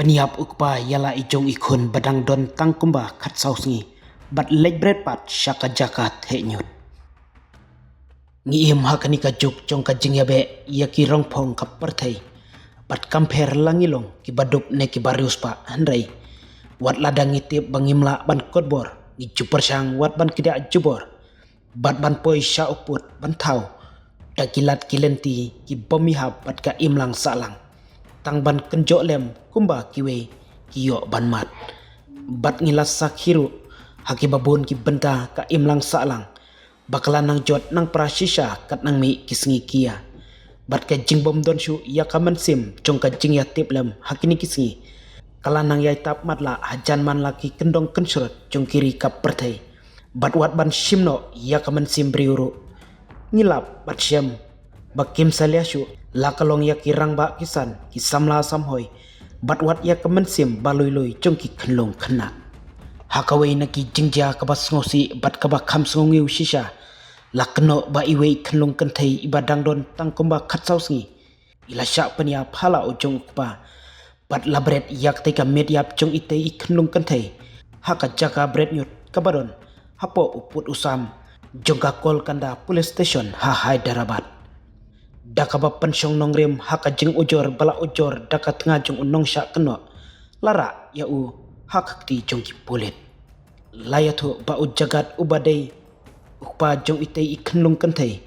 Peniap ukpa yala ijong ikun badang don tangkumba kat sausngi, bat legbret pat syaka jakat henyut. Ngiem hakani ka juk jong ka jingyabe yaki rongpong ka pertai, bat kamper langilong ki badup ne ki barius pa handrai. Wat ladang itip bangimla ban kodbor, ngi jupar syang wat ban kidak jubor, bat ban poi sya uput ban tau, da kilat kilenti ki bomihab bat ka imlang salang. Tang ban kenjok lem kumba kiwe kiyo ban mat, bat ngilas sakhiru haki babun ki benta ka imlang salang, bakalan nang jot nang prasisha kat nang mi kisngi kia, bat ka jingbom don shu ya kaman sim jong ka jing ya tip lem hakini kisngi, kalan nang yai tap matla hajan man laki kendong kensurut jong kiri ka pertai, bat wat ban shimno ya kaman sim briuru, ngilap bat syam bakim saliashu lakalong ya kirang ba kisan ki samla samhoi, bat wat ya kemensim balui-lui jong ki kenlong kena. Hakawai na ki jingja kabas ngosi bat kabak kam songiu shisha, lakno ba iwe kenlong kentai ibadang don tangkumba katsausngi, ila syak penia phala ujong ukpa, bat labret yak teka mediap jong ite i kenlong kentai, haka jaka bret nyut kabadon, hapo uput usam, jong kakol kanda police station ha Hyderabad. Daka ba pensyong nongrem haka jeng ujor bala ujor daka tengah jong unong syak keno lara ya u hak ti jong ki pulit layatu ba ujagat ubadai ukpa jong itei ikenlung kentai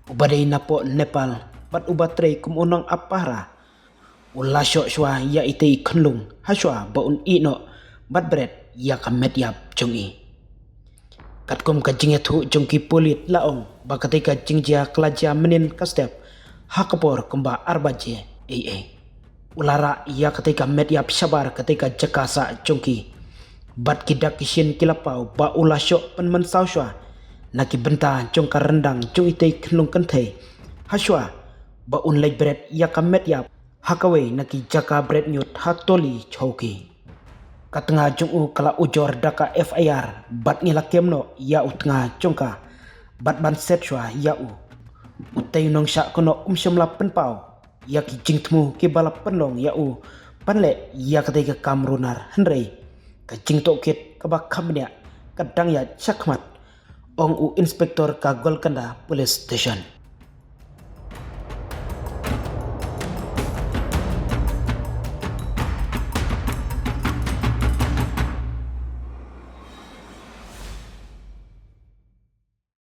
ubadai napo Nepal bat ubatre kum unong apara ulasyo shwa ya itei ikenlung haswa ba un ino bat bret ya kamet yap jong i katkum ka jingetu jong ki pulit laong ba ketika jingjia kelaja menin kastep hakapor kumba arbaje ulara ia ketika media sabar ketika jakasa jongki bat kidak kisin kilapau ba ula syok pen mensauswa naki benta jongka rendang jong itei kenlung kentai haswa ba un legbret ia ka media hakawe naki jaka bret nyut hatoli chauki katengah jong u kala ujor daka FIR bat ngila kemno ya utengah jongka bat ban setwa ya u utai nong syak kono syamla penpau ya ki jingtmu ki bala penlong ya u panle ya ketika kamrunar hendrei ka jingtok kit ka bakamnya kadang ya chakmat ong u inspektor ka Golkanda police station.